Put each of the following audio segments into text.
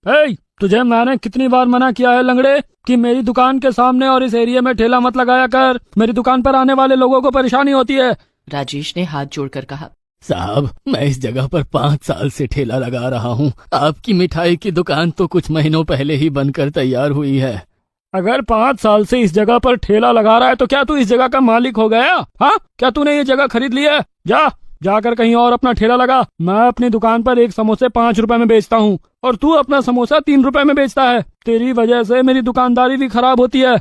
तुझे मैंने कितनी बार मना किया है लंगड़े कि मेरी दुकान के सामने और इस एरिया में ठेला मत लगाया कर। मेरी दुकान पर आने वाले लोगों को परेशानी होती है। राजेश ने हाथ जोड़कर कहा, साहब, मैं इस जगह पर 5 साल से ठेला लगा रहा हूँ। आपकी मिठाई की दुकान तो कुछ महीनों पहले ही बनकर तैयार हुई है। अगर 5 साल से इस जगह पर ठेला लगा रहा है तो क्या तू इस जगह का मालिक हो गया? हाँ, क्या तूने ये जगह खरीद ली है? जाकर कहीं और अपना ठेला लगा। मैं अपनी दुकान पर एक समोसे 5 रुपए में बेचता हूँ और तू अपना समोसा 3 रुपए में बेचता है। तेरी वजह से मेरी दुकानदारी भी खराब होती है।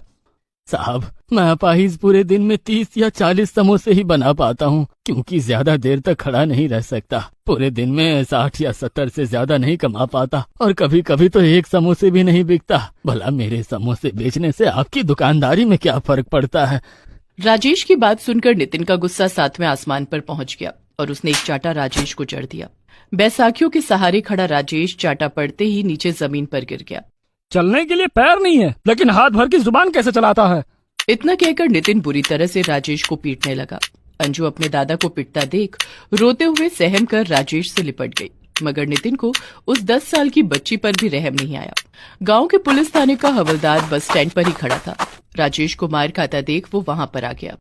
साहब, मैं अपाहिज पूरे दिन में 30 या 40 समोसे ही बना पाता हूँ, क्योंकि ज्यादा देर तक खड़ा नहीं रह सकता। पूरे दिन में 60 या 70 से ज्यादा नहीं कमा पाता और कभी कभी तो एक समोसे भी नहीं बिकता। भला मेरे समोसे बेचने से आपकी दुकानदारी में क्या फर्क पड़ता है? राजेश की बात सुनकर नितिन का गुस्सा 7वें आसमान पर पहुंच गया और उसने एक चाटा राजेश को जड़ दिया। बैसाखियों के सहारे खड़ा राजेश चाटा पड़ते ही नीचे जमीन पर गिर गया। चलने के लिए पैर नहीं है, लेकिन हाथ भर की जुबान कैसे चलाता है? इतना कहकर नितिन बुरी तरह से राजेश को पीटने लगा। अंजू अपने दादा को पिटता देख रोते हुए सहम कर राजेश से लिपट गई, मगर नितिन को उस 10 साल की बच्ची पर भी रहम नहीं आया। गांव के पुलिस थाने का हवलदार बस स्टैंड पर ही खड़ा था। राजेश को मार खाता देख वो वहां पर आ गया।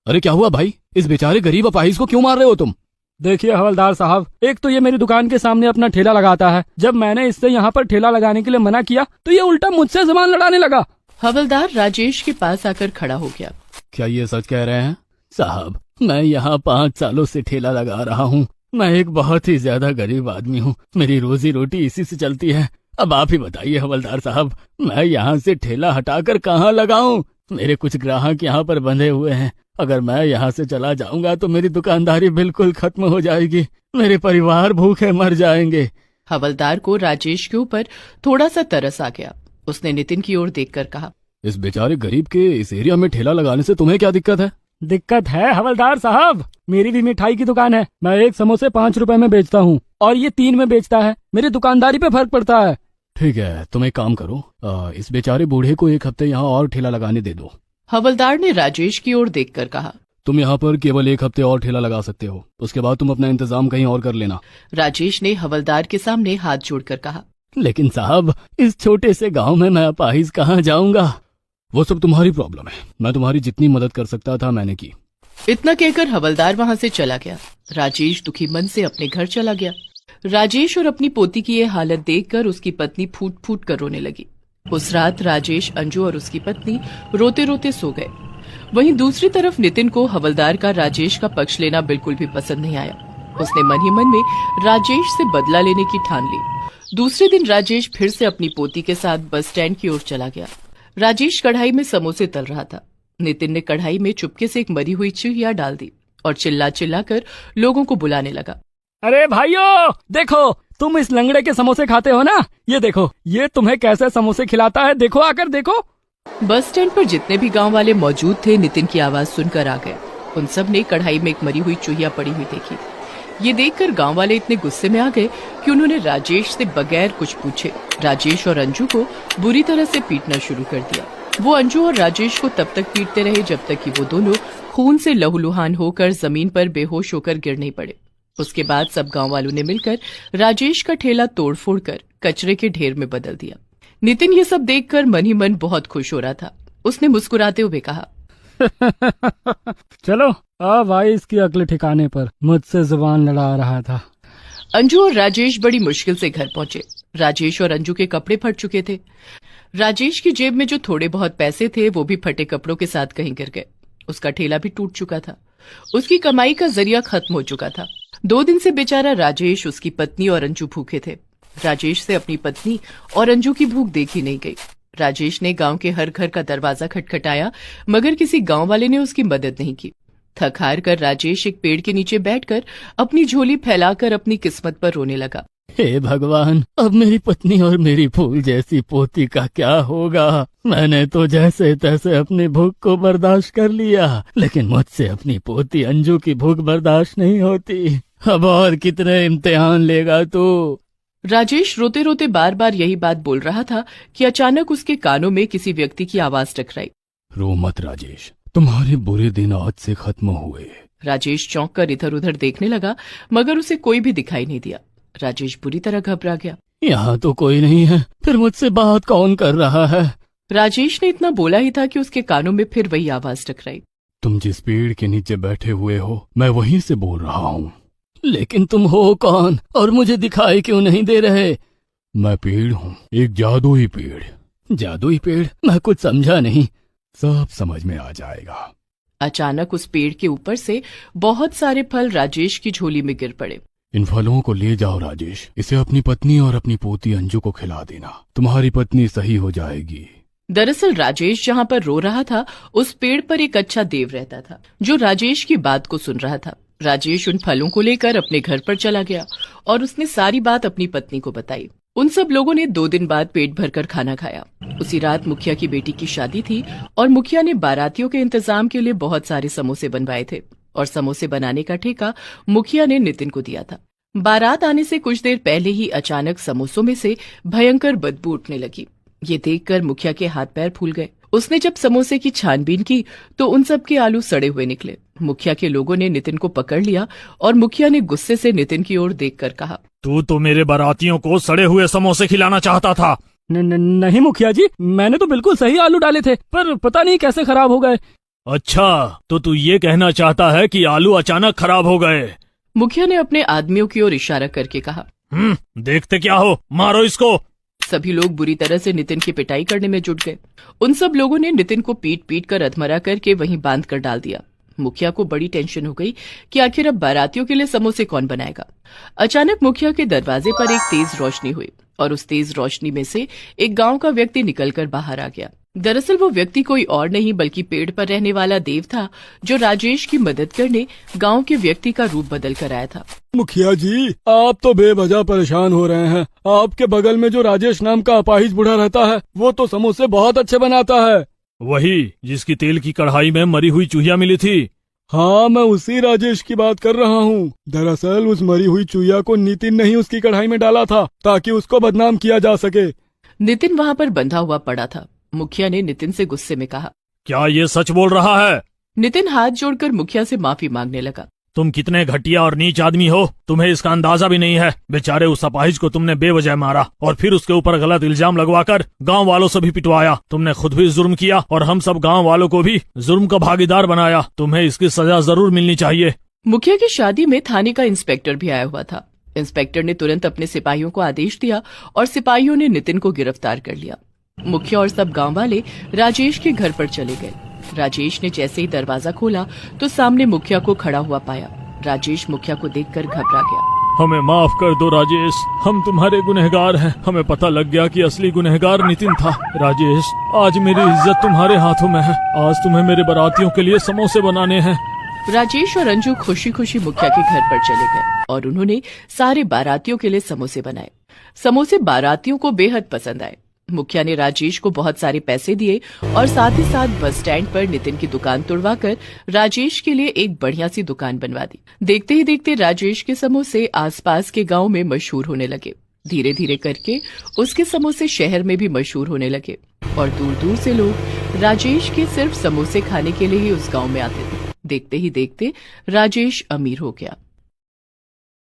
अरे क्या हुआ भाई? इस बेचारे गरीब अपाहिज को क्यों मार रहे हो तुम? देखिए हवलदार साहब, एक तो ये मेरी दुकान के सामने अपना ठेला लगाता है। जब मैंने इससे यहाँ पर ठेला लगाने के लिए मना किया तो ये उल्टा मुझसे जुबान लड़ाने लगा। हवलदार राजेश के पास आकर खड़ा हो गया। क्या ये सच कह रहे हैं? साहब, मैं यहाँ 5 सालों से ठेला लगा रहा हूँ। मैं एक बहुत ही ज्यादा गरीब आदमी हूँ। मेरी रोजी रोटी इसी से चलती है। अब आप ही बताइए हवलदार साहब, मैं यहाँ से ठेला हटाकर कहाँ लगाऊं? मेरे कुछ ग्राहक यहाँ पर बंधे हुए हैं। अगर मैं यहाँ से चला जाऊंगा तो मेरी दुकानदारी बिल्कुल खत्म हो जाएगी। मेरे परिवार भूखे मर जाएंगे। हवलदार को राजेश के ऊपर थोड़ा सा तरस आ गया। उसने नितिन की ओर देखकर कहा, इस बेचारे गरीब के इस एरिया में ठेला लगाने से तुम्हें क्या दिक्कत है? दिक्कत है हवलदार साहब, मेरी भी मिठाई की दुकान है। मैं एक समोसे 5 रुपए में बेचता हूँ और ये 3 में बेचता है। मेरी दुकानदारी पे फर्क पड़ता है। ठीक है, तुम एक काम करो, इस बेचारे बूढ़े को 1 हफ्ते यहाँ और ठेला लगाने दे दो। हवलदार ने राजेश की ओर देखकर कहा, तुम यहाँ पर केवल 1 हफ्ते और ठेला लगा सकते हो। उसके बाद तुम अपना इंतजाम कहीं और कर लेना। राजेश ने हवलदार के सामने हाथ जोड़कर कहा, लेकिन साहब, इस छोटे से गांव में मैं अपाहिज कहाँ जाऊंगा? वो सब तुम्हारी प्रॉब्लम है। मैं तुम्हारी जितनी मदद कर सकता था मैंने की। इतना कहकर हवलदार वहां से चला गया। राजेश दुखी मन से अपने घर चला गया। राजेश और अपनी पोती की ये हालत देखकर उसकी पत्नी फूट फूट कर रोने लगी। उस रात राजेश, अंजू और उसकी पत्नी रोते रोते सो गए। वहीं दूसरी तरफ नितिन को हवलदार का राजेश का पक्ष लेना बिल्कुल भी पसंद नहीं आया। उसने मन ही मन में राजेश से बदला लेने की ठान ली। दूसरे दिन राजेश फिर से अपनी पोती के साथ बस स्टैंड की ओर चला गया। राजेश कढ़ाई में समोसे तल रहा था। नितिन ने कढ़ाई में चुपके से एक मरी हुई चूहिया डाल दी और चिल्ला चिल्ला कर लोगों को बुलाने लगा। अरे भाइयों, देखो, तुम इस लंगड़े के समोसे खाते हो ना? ये देखो, ये तुम्हें कैसे समोसे खिलाता है। देखो, आकर देखो। बस स्टैंड पर जितने भी गांव वाले मौजूद थे नितिन की आवाज सुनकर आ गए। उन सब ने कढ़ाई में एक मरी हुई चूहिया पड़ी हुई देखी। ये देखकर गांव वाले इतने गुस्से में आ गए कि उन्होंने राजेश से बगैर कुछ पूछे राजेश और अंजू को बुरी तरह से पीटना शुरू कर दिया। वो अंजू और राजेश को तब तक पीटते रहे जब तक कि वो दोनों खून से लहूलुहान होकर जमीन पर बेहोश होकर गिर नहीं पड़े। उसके बाद सब गांव वालों ने मिलकर राजेश का ठेला तोड़फोड़ कर कचरे के ढेर में बदल दिया। नितिन ये सब देखकर मन ही मन बहुत खुश हो रहा था। उसने मुस्कुराते हुए कहा, चलो अब आई इसकी अक्ल ठिकाने पर। मुझसे जुबान लड़ा रहा था। अंजू और राजेश बड़ी मुश्किल से घर पहुंचे। राजेश और अंजू के कपड़े फट चुके थे। राजेश की जेब में जो थोड़े बहुत पैसे थे वो भी फटे कपड़ों के साथ कहीं गिर गए। उसका ठेला भी टूट चुका था। उसकी कमाई का जरिया खत्म हो चुका था। 2 दिन से बेचारा राजेश, उसकी पत्नी और अंजू भूखे थे। राजेश से अपनी पत्नी और अंजू की भूख देखी नहीं गई। राजेश ने गांव के हर घर का दरवाजा खटखटाया, मगर किसी गांव वाले ने उसकी मदद नहीं की। थक हार कर राजेश एक पेड़ के नीचे बैठकर अपनी झोली फैलाकर अपनी किस्मत पर रोने लगा। हे भगवान, अब मेरी पत्नी और मेरी फूल जैसी पोती का क्या होगा? मैंने तो जैसे तैसे अपनी भूख को बर्दाश्त कर लिया, लेकिन मुझसे अपनी पोती अंजू की भूख बर्दाश्त नहीं होती। अब और कितने इम्तिहान लेगा तू? राजेश रोते रोते बार बार यही बात बोल रहा था कि अचानक उसके कानों में किसी व्यक्ति की आवाज टकराई। रो मत राजेश, तुम्हारे बुरे दिन आज से खत्म हुए। राजेश चौंक कर इधर उधर देखने लगा, मगर उसे कोई भी दिखाई नहीं दिया। राजेश बुरी तरह घबरा गया। यहाँ तो कोई नहीं है, फिर मुझसे बात कौन कर रहा है? राजेश ने इतना बोला ही था कि उसके कानों में फिर वही आवाज टकराई। तुम जिस पेड़ के नीचे बैठे हुए हो, मैं वहीं से बोल रहा हूँ। लेकिन तुम हो कौन और मुझे दिखाई क्यों नहीं दे रहे? मैं पेड़ हूँ, एक जादुई पेड़। जादुई पेड़? मैं कुछ समझा नहीं। सब समझ में आ जाएगा। अचानक उस पेड़ के ऊपर से बहुत सारे फल राजेश की झोली में गिर पड़े। इन फलों को ले जाओ राजेश, इसे अपनी पत्नी और अपनी पोती अंजू को खिला देना। तुम्हारी पत्नी सही हो जाएगी। दरअसल राजेश जहाँ पर रो रहा था, उस पेड़ पर एक अच्छा देव रहता था जो राजेश की बात को सुन रहा था। राजेश उन फलों को लेकर अपने घर पर चला गया और उसने सारी बात अपनी पत्नी को बताई। उन सब लोगों ने 2 दिन बाद पेट भरकर खाना खाया। उसी रात मुखिया की बेटी की शादी थी और मुखिया ने बारातियों के इंतजाम के लिए बहुत सारे समोसे बनवाए थे और समोसे बनाने का ठेका मुखिया ने नितिन को दिया था। बारात आने से कुछ देर पहले ही अचानक समोसों में से भयंकर बदबू उठने लगी। ये देखकर मुखिया के हाथ पैर फूल गए। उसने जब समोसे की छानबीन की तो उन सब के आलू सड़े हुए निकले। मुखिया के लोगों ने नितिन को पकड़ लिया और मुखिया ने गुस्से से नितिन की ओर देखकर कहा, तू तो मेरे बारातियों को सड़े हुए समोसे खिलाना चाहता था। नहीं मुखिया जी, मैंने तो बिल्कुल सही आलू डाले थे, पर पता नहीं कैसे खराब हो गए। अच्छा, तो तू ये कहना चाहता है कि आलू अचानक खराब हो गए? मुखिया ने अपने आदमियों की ओर इशारा करके कहा। देखते क्या हो, मारो इसको। सभी लोग बुरी तरह से नितिन की पिटाई करने में जुट गए। उन सब लोगों ने नितिन को पीट पीट कर अधमरा करके वहीं बांध कर डाल दिया। मुखिया को बड़ी टेंशन हो गई कि आखिर अब बारातियों के लिए समोसे कौन बनाएगा। अचानक मुखिया के दरवाजे पर एक तेज रोशनी हुई और उस तेज रोशनी में से एक गांव का व्यक्ति निकलकर बाहर आ गया। दरअसल वो व्यक्ति कोई और नहीं बल्कि पेड़ पर रहने वाला देव था जो राजेश की मदद करने गांव के व्यक्ति का रूप बदल कर आया था। मुखिया जी, आप तो बेवजह परेशान हो रहे हैं। आपके बगल में जो राजेश नाम का अपाहिज बूढ़ा रहता है, वो तो समोसे बहुत अच्छे बनाता है। वही जिसकी तेल की कढ़ाई में मरी हुई चूहिया मिली थी? हाँ, मैं उसी राजेश की बात कर रहा हूँ। दरअसल उस मरी हुई चूहिया को नितिन ने ही उसकी कढ़ाई में डाला था ताकि उसको बदनाम किया जा सके। नितिन वहाँ पर बंधा हुआ पड़ा था। मुखिया ने नितिन से गुस्से में कहा, क्या ये सच बोल रहा है? नितिन हाथ जोड़कर मुखिया से माफी मांगने लगा। तुम कितने घटिया और नीच आदमी हो, तुम्हें इसका अंदाजा भी नहीं है। बेचारे उस अपाहिज को तुमने बेवजह मारा और फिर उसके ऊपर गलत इल्जाम लगवाकर गांव वालों से भी पिटवाया। तुमने खुद भी जुर्म किया और हम सब गांव वालों को भी जुर्म का भागीदार बनाया। तुम्हें इसकी सजा जरूर मिलनी चाहिए। मुखिया की शादी में थाने का इंस्पेक्टर भी आया हुआ था। इंस्पेक्टर ने तुरंत अपने सिपाहियों को आदेश दिया और सिपाहियों ने नितिन को गिरफ्तार कर लिया। मुखिया और सब गांव वाले राजेश के घर पर चले गए। राजेश ने जैसे ही दरवाजा खोला तो सामने मुखिया को खड़ा हुआ पाया। राजेश मुखिया को देखकर घबरा गया। हमें माफ कर दो राजेश, हम तुम्हारे गुनहगार हैं। हमें पता लग गया कि असली गुनहगार नितिन था। राजेश, आज मेरी इज्जत तुम्हारे हाथों में है। आज तुम्हें मेरे बारातियों के लिए समोसे बनाने हैं। राजेश और अंजू खुशी खुशी मुखिया के घर पर चले गए और उन्होंने सारे बारातियों के लिए समोसे बनाए। समोसे बारातियों को बेहद पसंद आए। मुखिया ने राजेश को बहुत सारे पैसे दिए और साथ ही साथ बस स्टैंड पर नितिन की दुकान तोड़वाकर राजेश के लिए एक बढ़िया सी दुकान बनवा दी। देखते ही देखते राजेश के समोसे आसपास के गांव में मशहूर होने लगे। धीरे धीरे करके उसके समोसे शहर में भी मशहूर होने लगे और दूर दूर से लोग राजेश के सिर्फ समोसे खाने के लिए ही उस गांव में आते थे। देखते ही देखते राजेश अमीर हो गया।